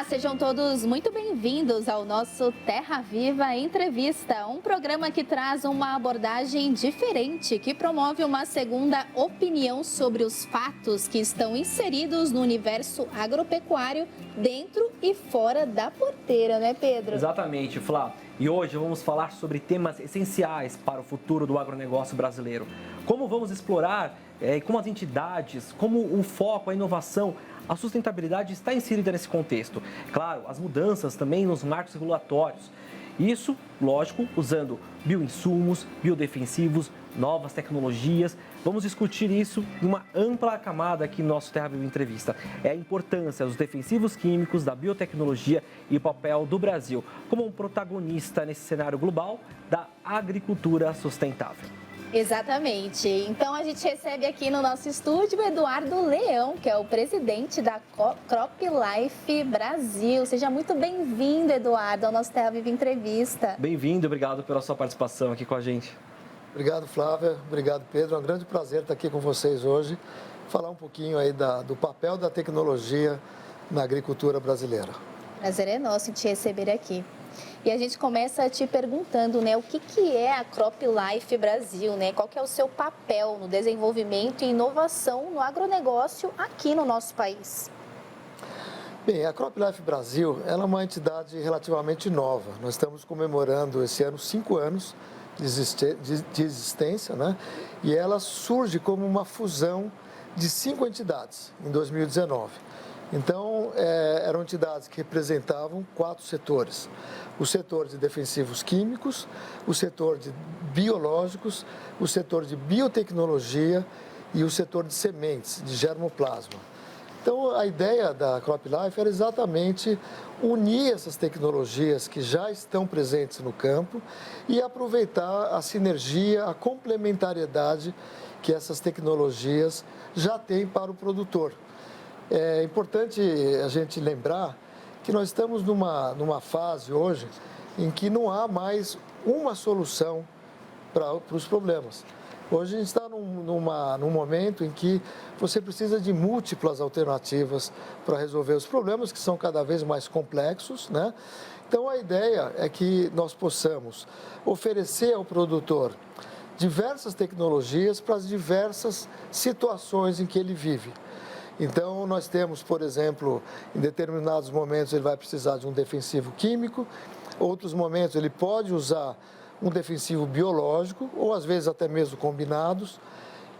Sejam todos muito bem-vindos ao nosso Terra Viva Entrevista, um programa que traz uma abordagem diferente, que promove uma segunda opinião sobre os fatos que estão inseridos no universo agropecuário, dentro e fora da porteira, né, Pedro? Exatamente, Flá. E hoje vamos falar sobre temas essenciais para o futuro do agronegócio brasileiro. Como vamos explorar, como as entidades, como o foco, a inovação, a sustentabilidade está inserida nesse contexto. Claro, as mudanças também nos marcos regulatórios. Isso, lógico, usando bioinsumos, biodefensivos, novas tecnologias. Vamos discutir isso em uma ampla camada aqui no nosso Terra Viva Entrevista. É a importância dos defensivos químicos, da biotecnologia e o papel do Brasil como um protagonista nesse cenário global da agricultura sustentável. Exatamente. Então a gente recebe aqui no nosso estúdio o Eduardo Leão, que é o presidente da CropLife Brasil. Seja muito bem-vindo, Eduardo, ao nosso Terra Viva Entrevista. Bem-vindo, obrigado pela sua participação aqui com a gente. Obrigado, Flávia. Obrigado, Pedro. É um grande prazer estar aqui com vocês hoje, falar um pouquinho aí do papel da tecnologia na agricultura brasileira. Prazer é nosso em te receber aqui. E a gente começa te perguntando, né, o que é a CropLife Brasil, né? Qual que é o seu papel no desenvolvimento e inovação no agronegócio aqui no nosso país? Bem, a CropLife Brasil ela é uma entidade relativamente nova. Nós estamos comemorando esse ano 5 anos de existência, né? E ela surge como uma fusão de 5 entidades em 2019. Então, eram entidades que representavam 4 setores. O setor de defensivos químicos, o setor de biológicos, o setor de biotecnologia e o setor de sementes, de germoplasma. Então, a ideia da CropLife era exatamente unir essas tecnologias que já estão presentes no campo e aproveitar a sinergia, a complementariedade que essas tecnologias já têm para o produtor. É importante a gente lembrar que nós estamos numa fase hoje em que não há mais uma solução para os problemas. Hoje a gente está num momento em que você precisa de múltiplas alternativas para resolver os problemas, que são cada vez mais complexos, né? Então a ideia é que nós possamos oferecer ao produtor diversas tecnologias para as diversas situações em que ele vive. Então, nós temos, por exemplo, em determinados momentos ele vai precisar de um defensivo químico, outros momentos ele pode usar um defensivo biológico, ou às vezes até mesmo combinados.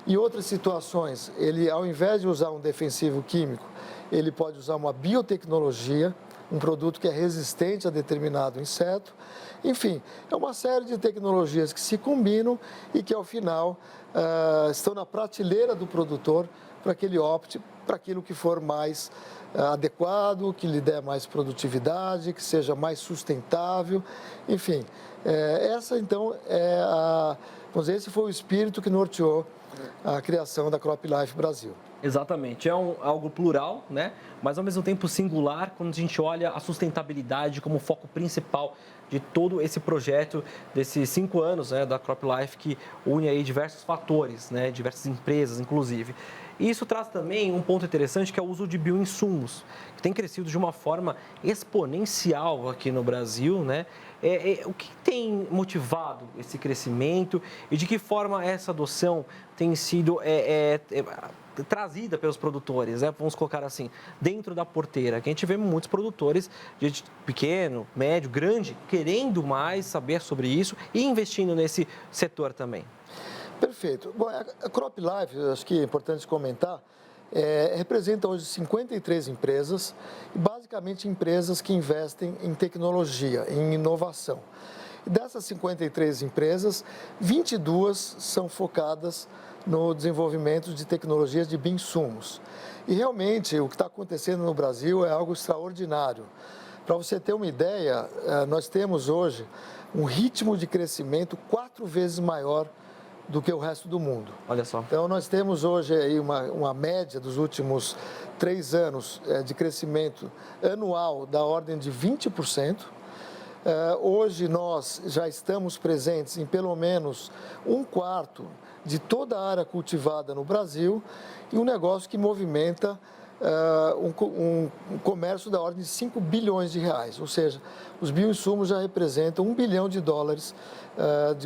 Em outras situações, ele, ao invés de usar um defensivo químico, ele pode usar uma biotecnologia, um produto que é resistente a determinado inseto. Enfim, é uma série de tecnologias que se combinam e que, ao final, estão na prateleira do produtor para que ele opte para aquilo que for mais adequado, que lhe dê mais produtividade, que seja mais sustentável, enfim. Essa, então, vamos dizer, esse foi o espírito que norteou a criação da CropLife Brasil. Exatamente, é algo plural, né? Mas ao mesmo tempo singular quando a gente olha a sustentabilidade como foco principal de todo esse projeto desses 5 anos, né, da CropLife, que une aí diversos fatores, né, diversas empresas, inclusive. E isso traz também um ponto interessante, que é o uso de bioinsumos, que tem crescido de uma forma exponencial aqui no Brasil, né? O que tem motivado esse crescimento e de que forma essa adoção tem sido trazida pelos produtores, né? Vamos colocar assim, dentro da porteira, que a gente vê muitos produtores de pequeno, médio, grande, querendo mais saber sobre isso e investindo nesse setor também. Perfeito. Bom, a CropLife, acho que é importante comentar, representa hoje 53 empresas, basicamente empresas que investem em tecnologia, em inovação. E dessas 53 empresas, 22 são focadas no desenvolvimento de tecnologias de bioinsumos. E realmente o que está acontecendo no Brasil é algo extraordinário. Para você ter uma ideia, nós temos hoje um ritmo de crescimento 4 vezes maior do que o resto do mundo. Olha só. Então, nós temos hoje aí uma média dos últimos 3 anos de crescimento anual da ordem de 20%. Hoje, nós já estamos presentes em pelo menos 1/4 de toda a área cultivada no Brasil e um negócio que movimenta um comércio da ordem de 5 bilhões de reais, ou seja, os bioinsumos já representam $1 bilhão de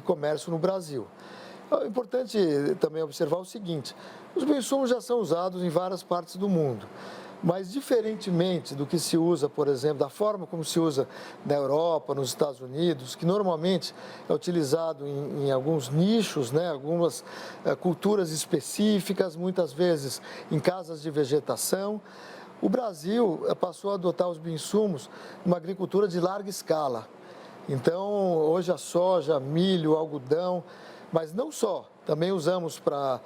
comércio no Brasil. É importante também observar o seguinte, os bioinsumos já são usados em várias partes do mundo, mas diferentemente do que se usa, por exemplo, da forma como se usa na Europa, nos Estados Unidos, que normalmente é utilizado em alguns nichos, né, algumas culturas específicas, muitas vezes em casas de vegetação, o Brasil passou a adotar os bioinsumos numa agricultura de larga escala. Então, hoje a soja, milho, algodão, mas não só, também usamos para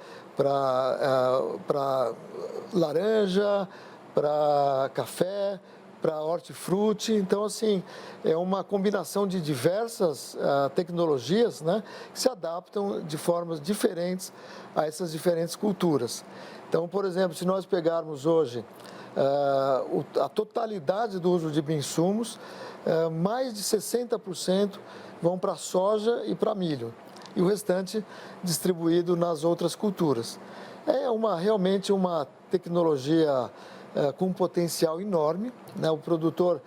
laranja, para café, para hortifruti. Então, assim, é uma combinação de diversas tecnologias, né, que se adaptam de formas diferentes a essas diferentes culturas. Então, por exemplo, se nós pegarmos hoje a totalidade do uso de bioinsumos, mais de 60% vão para soja e para milho, e o restante distribuído nas outras culturas. É realmente uma tecnologia com um potencial enorme, né? O produtor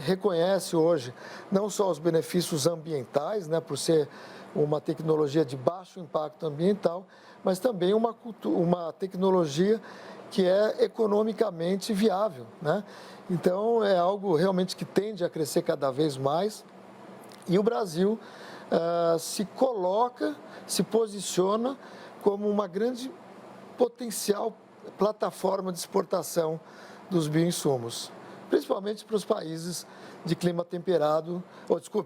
reconhece hoje não só os benefícios ambientais, né, por ser uma tecnologia de baixo impacto ambiental, mas também uma tecnologia que é economicamente viável, né? Então, é algo realmente que tende a crescer cada vez mais, e o Brasil se posiciona como uma grande potencial plataforma de exportação dos bioinsumos, principalmente para os países de clima temperado,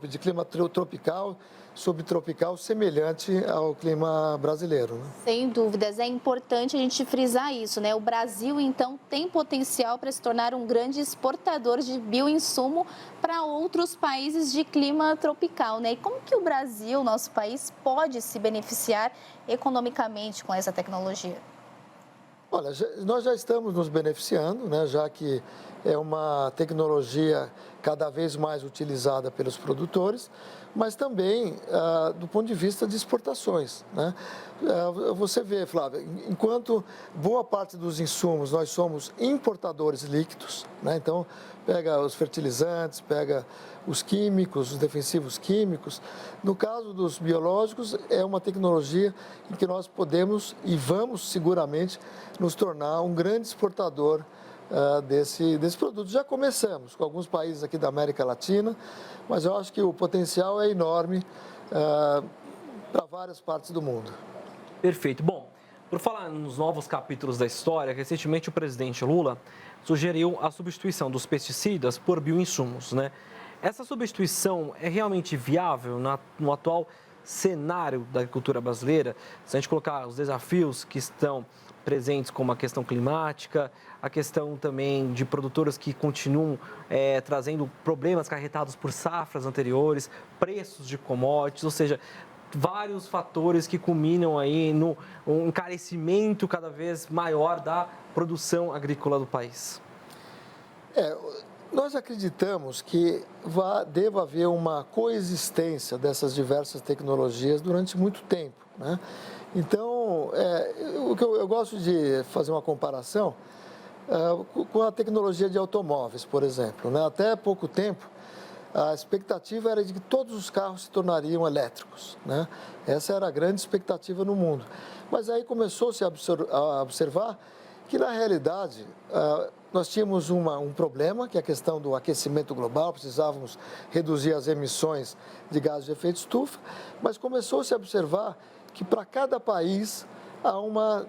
de clima tropical, subtropical, semelhante ao clima brasileiro, né? Sem dúvidas, é importante a gente frisar isso, né? O Brasil, então, tem potencial para se tornar um grande exportador de bioinsumo para outros países de clima tropical, né? E como que o Brasil, nosso país, pode se beneficiar economicamente com essa tecnologia? Olha, nós já estamos nos beneficiando, né, já que é uma tecnologia cada vez mais utilizada pelos produtores, mas também do ponto de vista de exportações, né? Você vê, Flávia, enquanto boa parte dos insumos nós somos importadores líquidos, né? Então, pega os fertilizantes, pega os químicos, os defensivos químicos. No caso dos biológicos, é uma tecnologia em que nós podemos e vamos seguramente nos tornar um grande exportador desse produto. Já começamos com alguns países aqui da América Latina, mas eu acho que o potencial é enorme para várias partes do mundo. Perfeito. Bom, por falar nos novos capítulos da história, recentemente o presidente Lula sugeriu a substituição dos pesticidas por bioinsumos, né? Essa substituição é realmente viável no atual cenário da agricultura brasileira? Se a gente colocar os desafios que estão presentes, como a questão climática, a questão também de produtores que continuam trazendo problemas acarretados por safras anteriores, preços de commodities, ou seja, vários fatores que culminam aí no encarecimento cada vez maior da produção agrícola do país. Nós acreditamos que deva haver uma coexistência dessas diversas tecnologias durante muito tempo, né? Então, o que eu gosto de fazer uma comparação com a tecnologia de automóveis, por exemplo, né? Até pouco tempo, a expectativa era de que todos os carros se tornariam elétricos, né? Essa era a grande expectativa no mundo. Mas aí começou-se a observar que, na realidade, nós tínhamos um problema, que é a questão do aquecimento global, precisávamos reduzir as emissões de gases de efeito estufa, mas começou-se a observar que para cada país há uma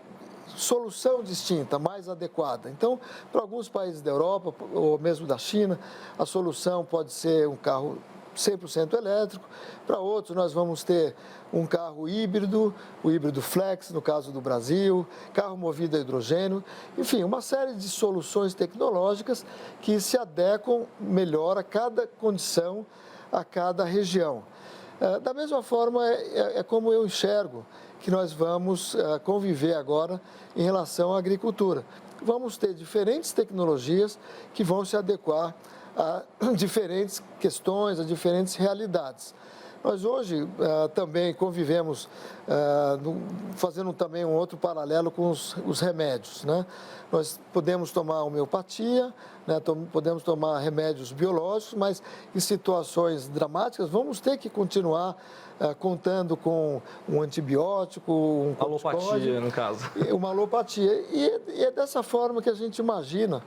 solução distinta, mais adequada. Então, para alguns países da Europa, ou mesmo da China, a solução pode ser um carro 100% elétrico. Para outros, nós vamos ter um carro híbrido, o híbrido flex, no caso do Brasil, carro movido a hidrogênio. Enfim, uma série de soluções tecnológicas que se adequam melhor a cada condição, a cada região. Da mesma forma, é como eu enxergo que nós vamos conviver agora em relação à agricultura. Vamos ter diferentes tecnologias que vão se adequar a diferentes questões, a diferentes realidades. Nós hoje também convivemos, fazendo também um outro paralelo com os remédios, né? Nós podemos tomar homeopatia, né? Podemos tomar remédios biológicos, mas em situações dramáticas vamos ter que continuar contando com um antibiótico, um alopatia, no caso. Uma alopatia. E é dessa forma que a gente imagina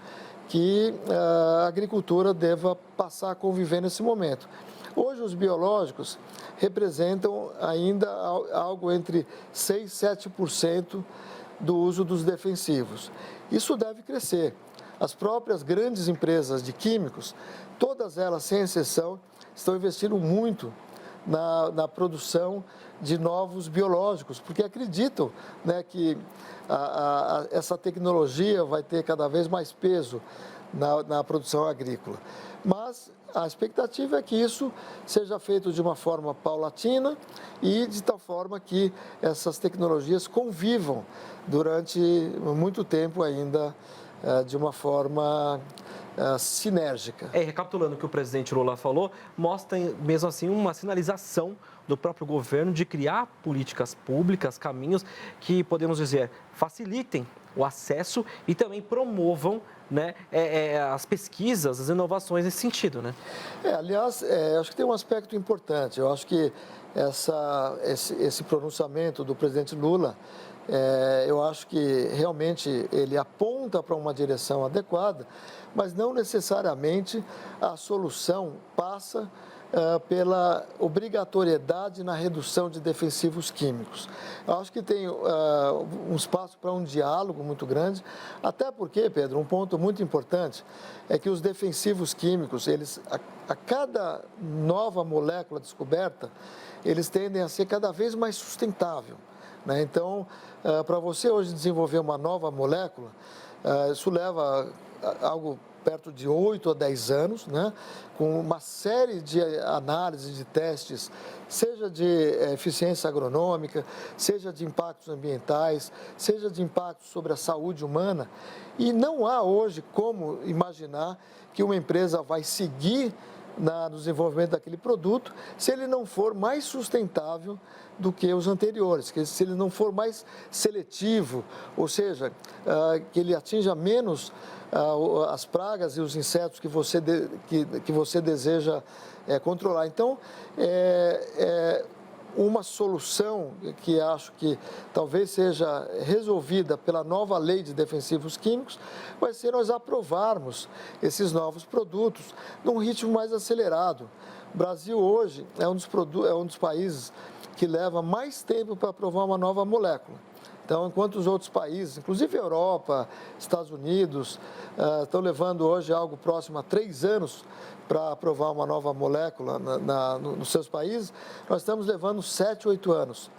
que a agricultura deva passar a conviver nesse momento. Hoje, os biológicos representam ainda algo entre 6% e 7% do uso dos defensivos. Isso deve crescer. As próprias grandes empresas de químicos, todas elas, sem exceção, estão investindo muito na produção de novos biológicos, porque acreditam, né, que essa tecnologia vai ter cada vez mais peso na produção agrícola. Mas a expectativa é que isso seja feito de uma forma paulatina e de tal forma que essas tecnologias convivam durante muito tempo ainda de uma forma sinérgica. Recapitulando o que o presidente Lula falou, mostra mesmo assim uma sinalização do próprio governo de criar políticas públicas, caminhos que, podemos dizer, facilitem o acesso e também promovam, né, as pesquisas, as inovações nesse sentido, né? Aliás, acho que tem um aspecto importante. Eu acho que esse pronunciamento do presidente Lula, eu acho que realmente ele aponta para uma direção adequada, mas não necessariamente a solução passa pela obrigatoriedade na redução de defensivos químicos. Eu acho que tem um espaço para um diálogo muito grande, até porque, Pedro, um ponto muito importante é que os defensivos químicos, a cada nova molécula descoberta, eles tendem a ser cada vez mais sustentável, né? Então, para você hoje desenvolver uma nova molécula, isso leva algo perto de 8 a 10 anos, né? Com uma série de análises, de testes, seja de eficiência agronômica, seja de impactos ambientais, seja de impactos sobre a saúde humana. E não há hoje como imaginar que uma empresa vai seguir no desenvolvimento daquele produto se ele não for mais sustentável do que os anteriores, que se ele não for mais seletivo, ou seja, que ele atinja menos as pragas e os insetos que você deseja controlar. Então, uma solução que acho que talvez seja resolvida pela nova lei de defensivos químicos vai ser nós aprovarmos esses novos produtos num ritmo mais acelerado. O Brasil hoje é um dos países que leva mais tempo para aprovar uma nova molécula. Então, enquanto os outros países, inclusive a Europa, Estados Unidos, estão levando hoje algo próximo a 3 anos para aprovar uma nova molécula nos seus países, nós estamos levando 7, 8 anos.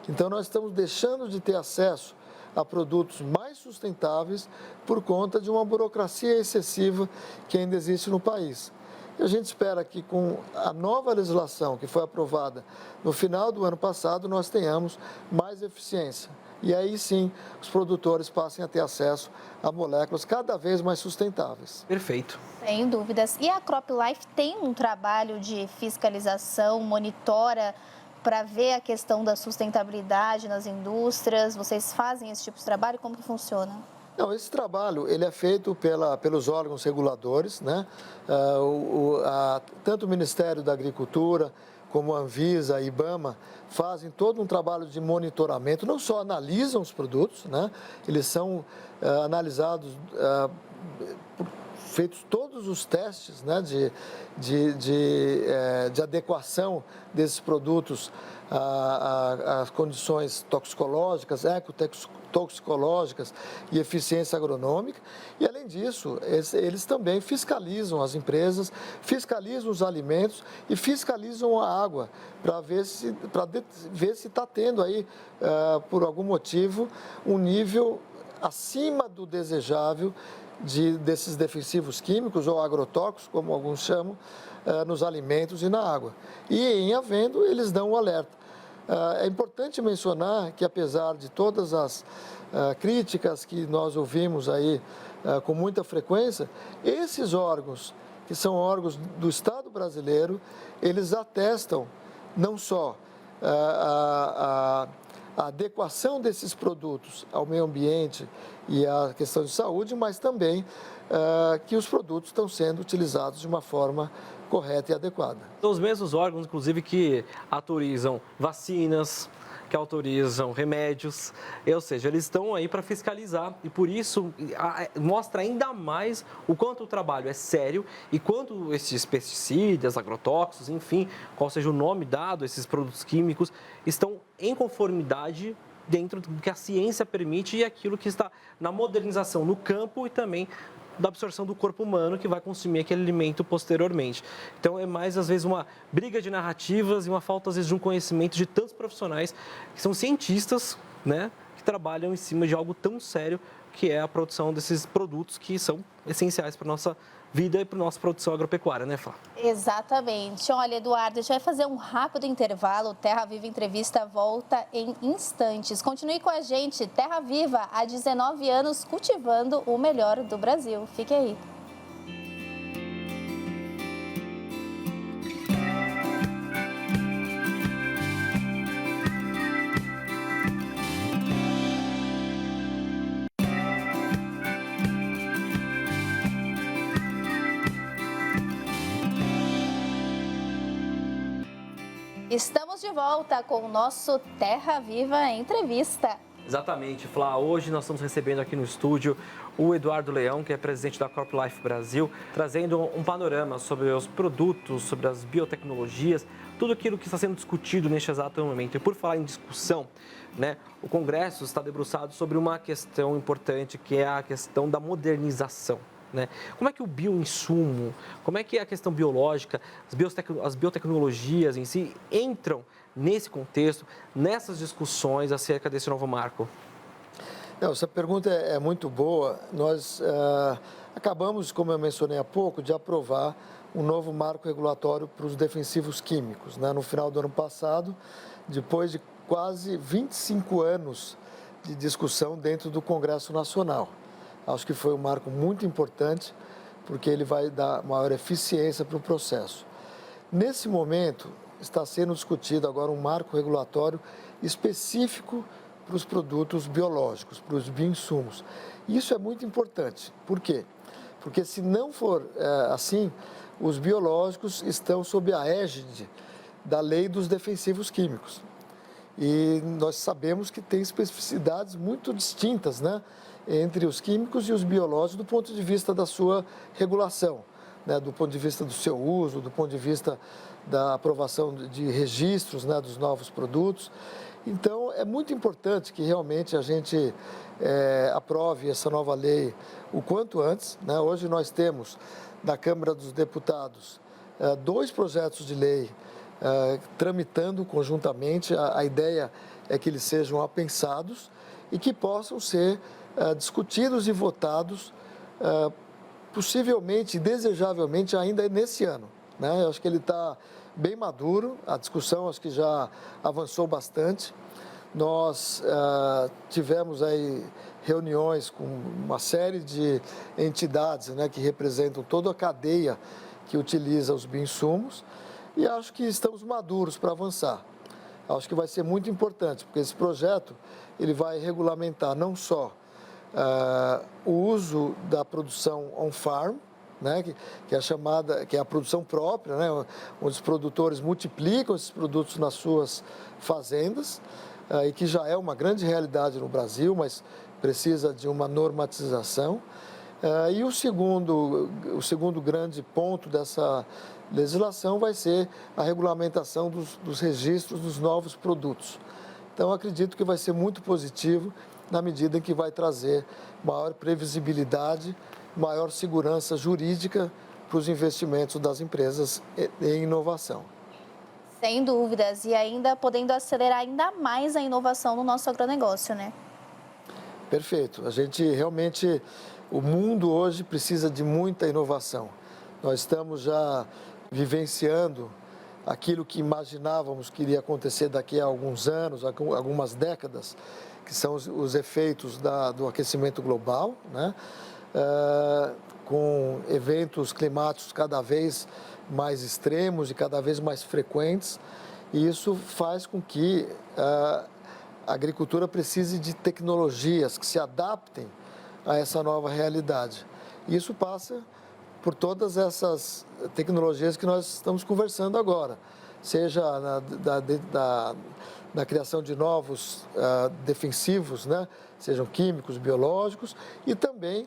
Então, nós estamos deixando de ter acesso a produtos mais sustentáveis por conta de uma burocracia excessiva que ainda existe no país. E a gente espera que com a nova legislação que foi aprovada no final do ano passado, nós tenhamos mais eficiência. E aí sim, os produtores passem a ter acesso a moléculas cada vez mais sustentáveis. Perfeito. Sem dúvidas. E a CropLife tem um trabalho de fiscalização, monitora para ver a questão da sustentabilidade nas indústrias? Vocês fazem esse tipo de trabalho? Como que funciona? Não, esse trabalho ele é feito pelos órgãos reguladores, né? Tanto o Ministério da Agricultura como a Anvisa, a IBAMA, fazem todo um trabalho de monitoramento, não só analisam os produtos, né? Eles são analisados, feitos todos os testes, né, de adequação desses produtos às condições toxicológicas, ecotoxicológicas e eficiência agronômica. E, além disso, eles também fiscalizam as empresas, fiscalizam os alimentos e fiscalizam a água para ver se está tendo aí, por algum motivo, um nível acima do desejável desses defensivos químicos ou agrotóxicos, como alguns chamam, nos alimentos e na água. E, em havendo, eles dão o alerta. É importante mencionar que, apesar de todas as críticas que nós ouvimos aí com muita frequência, esses órgãos, que são órgãos do Estado brasileiro, eles atestam não só a adequação desses produtos ao meio ambiente e à questão de saúde, mas também que os produtos estão sendo utilizados de uma forma correta e adequada. São os mesmos órgãos, inclusive, que autorizam vacinas, que autorizam remédios, ou seja, eles estão aí para fiscalizar e por isso mostra ainda mais o quanto o trabalho é sério e quanto esses pesticidas, agrotóxicos, enfim, qual seja o nome dado, esses produtos químicos, estão em conformidade dentro do que a ciência permite e aquilo que está na modernização no campo e também da absorção do corpo humano que vai consumir aquele alimento posteriormente. Então é mais às vezes uma briga de narrativas e uma falta às vezes de um conhecimento de tantos profissionais que são cientistas, né, que trabalham em cima de algo tão sério que é a produção desses produtos que são essenciais para a nossa vida e para a nossa produção agropecuária, né, Flá? Exatamente. Olha, Eduardo, a gente vai fazer um rápido intervalo. O Terra Viva Entrevista volta em instantes. Continue com a gente. Terra Viva, há 19 anos, cultivando o melhor do Brasil. Fique aí. Estamos de volta com o nosso Terra Viva Entrevista. Exatamente, Flá. Hoje nós estamos recebendo aqui no estúdio o Eduardo Leão, que é presidente da CropLife Brasil, trazendo um panorama sobre os produtos, sobre as biotecnologias, tudo aquilo que está sendo discutido neste exato momento. E por falar em discussão, né, o Congresso está debruçado sobre uma questão importante, que é a questão da modernização. Né? Como é que o bioinsumo, como é que a questão biológica, as biotecnologias em si entram nesse contexto, nessas discussões acerca desse novo marco? Não, essa pergunta é muito boa. Nós acabamos, como eu mencionei há pouco, de aprovar um novo marco regulatório para os defensivos químicos, né? No final do ano passado, depois de quase 25 anos de discussão dentro do Congresso Nacional. Acho que foi um marco muito importante, porque ele vai dar maior eficiência para o processo. Nesse momento, está sendo discutido agora um marco regulatório específico para os produtos biológicos, para os bioinsumos. Isso é muito importante. Por quê? Porque se não for assim, os biológicos estão sob a égide da lei dos defensivos químicos. E nós sabemos que tem especificidades muito distintas, né, entre os químicos e os biológicos do ponto de vista da sua regulação, né, do ponto de vista do seu uso, do ponto de vista da aprovação de registros, né, dos novos produtos. Então, é muito importante que realmente a gente aprove essa nova lei o quanto antes, né? Hoje nós temos na Câmara dos Deputados 2 projetos de lei tramitando conjuntamente. A ideia é que eles sejam apensados e que possam ser discutidos e votados possivelmente e desejavelmente ainda nesse ano, né? Eu acho que ele está bem maduro, a discussão acho que já avançou bastante. Nós tivemos aí reuniões com uma série de entidades, né, que representam toda a cadeia que utiliza os bioinsumos e acho que estamos maduros para avançar. Acho que vai ser muito importante, porque esse projeto ele vai regulamentar não só o uso da produção on-farm, né, que é a chamada, que é a produção própria, né, onde os produtores multiplicam esses produtos nas suas fazendas, e que já é uma grande realidade no Brasil, mas precisa de uma normatização. E o segundo grande ponto dessa legislação vai ser a regulamentação dos registros dos novos produtos. Então, acredito que vai ser muito positivo na medida em que vai trazer maior previsibilidade, maior segurança jurídica para os investimentos das empresas em inovação. Sem dúvidas, e ainda podendo acelerar ainda mais a inovação no nosso agronegócio, né? Perfeito. A gente realmente, o mundo hoje precisa de muita inovação. Nós estamos já vivenciando aquilo que imaginávamos que iria acontecer daqui a alguns anos, algumas décadas, que são os efeitos do aquecimento global, né? Com eventos climáticos cada vez mais extremos e cada vez mais frequentes. E isso faz com que a agricultura precise de tecnologias que se adaptem a essa nova realidade. E isso passa por todas essas tecnologias que nós estamos conversando agora, seja na criação de novos defensivos, né? Sejam químicos, biológicos, e também,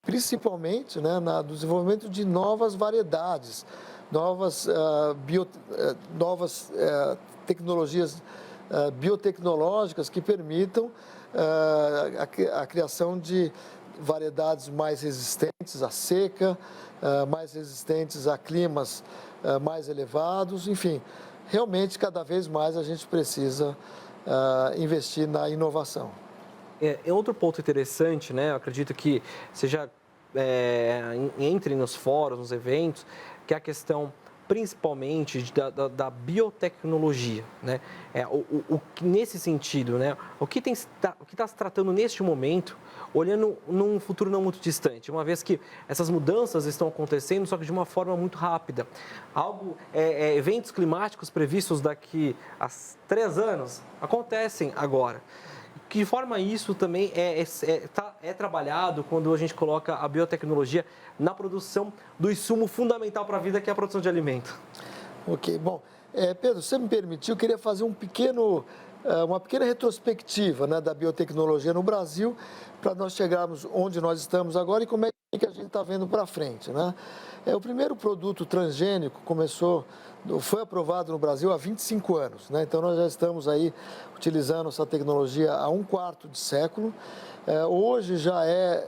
principalmente, né, no desenvolvimento de novas variedades, novas tecnologias biotecnológicas que permitam a criação de variedades mais resistentes à seca, mais resistentes a climas mais elevados, enfim, realmente cada vez mais a gente precisa investir na inovação. Outro ponto interessante, né? Eu acredito que seja entre nos fóruns, nos eventos, que é a questão principalmente da biotecnologia, né? Nesse sentido, né? O que está se tratando neste momento, olhando num futuro não muito distante, uma vez que essas mudanças estão acontecendo, só que de uma forma muito rápida. Eventos climáticos previstos daqui a 3 anos acontecem agora. Que forma isso também é trabalhado quando a gente coloca a biotecnologia na produção do insumo fundamental para a vida, que é a produção de alimento? Ok, bom, Pedro, se você me permitir, eu queria fazer uma pequena retrospectiva, né, da biotecnologia no Brasil, para nós chegarmos onde nós estamos agora e como é que a gente está vendo para frente, né? O primeiro produto transgênico foi aprovado no Brasil há 25 anos, né? Então nós já estamos aí utilizando essa tecnologia há 1/4 de século. Hoje já é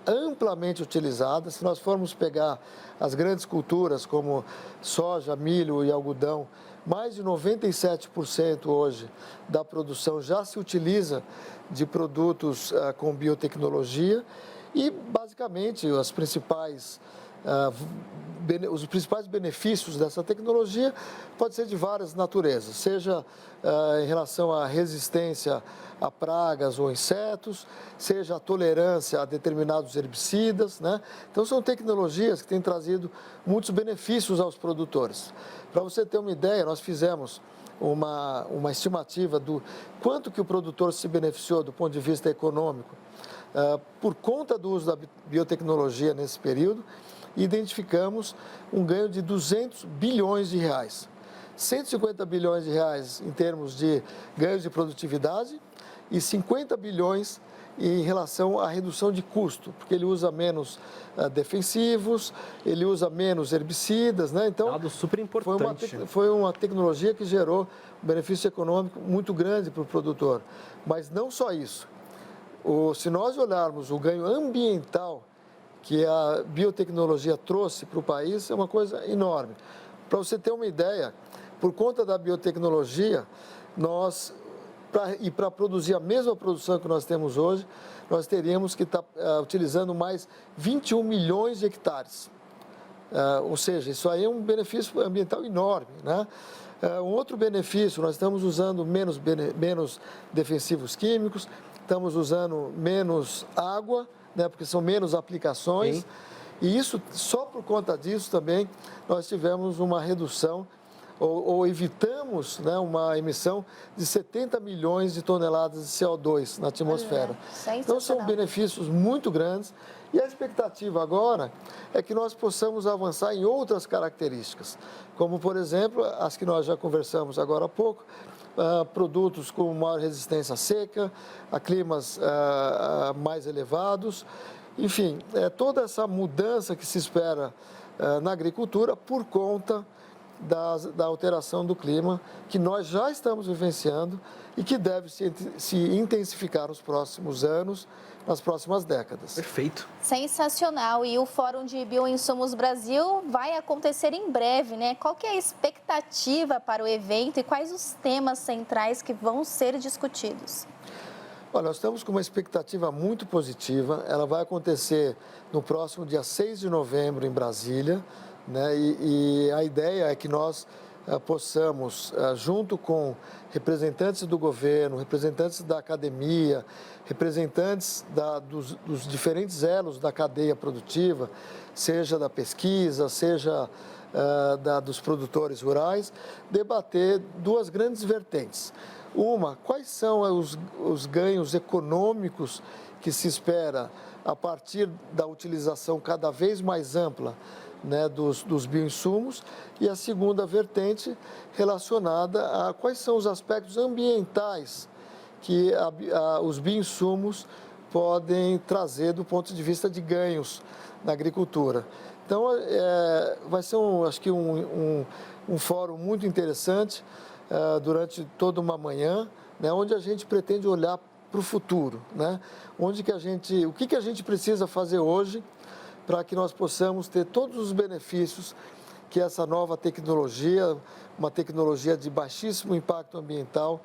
amplamente utilizada. Se nós formos pegar as grandes culturas como soja, milho e algodão, mais de 97% hoje da produção já se utiliza de produtos com biotecnologia e, basicamente, os principais benefícios dessa tecnologia podem ser de várias naturezas, seja em relação à resistência a pragas ou insetos, seja a tolerância a determinados herbicidas, né? Então, são tecnologias que têm trazido muitos benefícios aos produtores. Para você ter uma ideia, nós fizemos uma estimativa do quanto que o produtor se beneficiou do ponto de vista econômico por conta do uso da biotecnologia nesse período, e identificamos um ganho de 200 bilhões de reais. 150 bilhões de reais em termos de ganhos de produtividade e 50 bilhões em relação à redução de custo, porque ele usa menos defensivos, ele usa menos herbicidas, né? Então, dado super importante. Foi uma tecnologia que gerou um benefício econômico muito grande para o produtor. Mas não só isso. Se nós olharmos o ganho ambiental que a biotecnologia trouxe para o país, é uma coisa enorme. Para você ter uma ideia, por conta da biotecnologia, para produzir a mesma produção que nós temos hoje, nós teríamos que estar utilizando mais 21 milhões de hectares. Ou seja, isso aí é um benefício ambiental enorme, né? Um outro benefício, nós estamos usando menos defensivos químicos, estamos usando menos água, né, porque são menos aplicações. Sim. E isso, só por conta disso também, nós tivemos uma redução ou evitamos, né, uma emissão de 70 milhões de toneladas de CO2 na atmosfera. Então, são benefícios muito grandes e a expectativa agora é que nós possamos avançar em outras características, como, por exemplo, as que nós já conversamos agora há pouco, produtos com maior resistência à seca, a climas mais elevados. Enfim, toda essa mudança que se espera na agricultura por conta da alteração do clima, que nós já estamos vivenciando e que deve se intensificar nos próximos anos, nas próximas décadas. Perfeito. Sensacional. E o Fórum de Bioinsumos Brasil vai acontecer em breve, né? Qual que é a expectativa para o evento e quais os temas centrais que vão ser discutidos? Olha, nós estamos com uma expectativa muito positiva. Ela vai acontecer no próximo dia 6 de novembro em Brasília, né? E a ideia é que nós possamos, junto com representantes do governo, representantes da academia, representantes dos diferentes elos da cadeia produtiva, seja da pesquisa, seja dos produtores rurais, debater duas grandes vertentes. Uma, quais são os ganhos econômicos que se espera a partir da utilização cada vez mais ampla, né, dos bioinsumos, e a segunda vertente relacionada a quais são os aspectos ambientais que os bioinsumos podem trazer do ponto de vista de ganhos na agricultura. Então, vai ser, acho que, um fórum muito interessante durante toda uma manhã, né, onde a gente pretende olhar para o futuro, né? O que a gente precisa fazer hoje para que nós possamos ter todos os benefícios que essa nova tecnologia, uma tecnologia de baixíssimo impacto ambiental,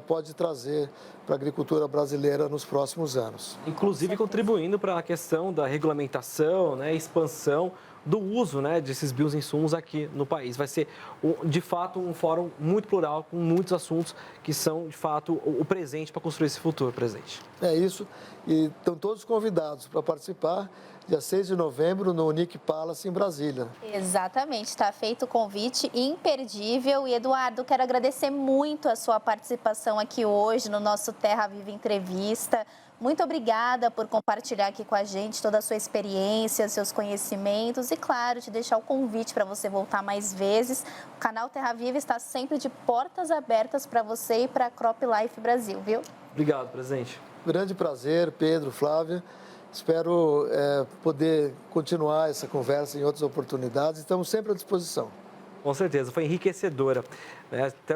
pode trazer para a agricultura brasileira nos próximos anos. Inclusive contribuindo para a questão da regulamentação, né, expansão do uso, né, desses bioinsumos aqui no país. Vai ser, de fato, um fórum muito plural, com muitos assuntos que são, de fato, o presente para construir esse futuro, presidente. É isso, e estão todos convidados para participar, dia 6 de novembro, no Unique Palace, em Brasília. Exatamente, está feito o convite imperdível. E, Eduardo, quero agradecer muito a sua participação aqui hoje no nosso Terra Viva Entrevista. Muito obrigada por compartilhar aqui com a gente toda a sua experiência, seus conhecimentos e, claro, te deixar o convite para você voltar mais vezes. O canal Terra Viva está sempre de portas abertas para você e para a Crop Life Brasil, viu? Obrigado, presidente. Grande prazer, Pedro, Flávia. Espero poder continuar essa conversa em outras oportunidades. Estamos sempre à disposição. Com certeza, foi enriquecedora.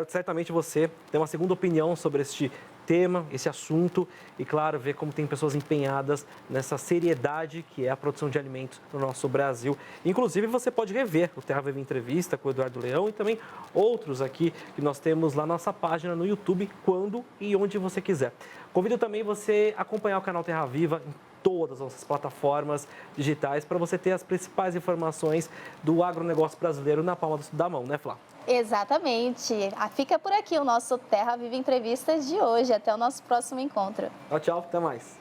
Certamente você tem uma segunda opinião sobre este tema, esse assunto e, claro, ver como tem pessoas empenhadas nessa seriedade que é a produção de alimentos no nosso Brasil. Inclusive, você pode rever o Terra Viva Entrevista com o Eduardo Leão e também outros aqui que nós temos lá na nossa página no YouTube, quando e onde você quiser. Convido também você a acompanhar o canal Terra Viva em todas as nossas plataformas digitais para você ter as principais informações do agronegócio brasileiro na palma da mão, né, Flá? Exatamente. Fica por aqui o nosso Terra Viva Entrevistas de hoje. Até o nosso próximo encontro. Tchau, tchau. Até mais.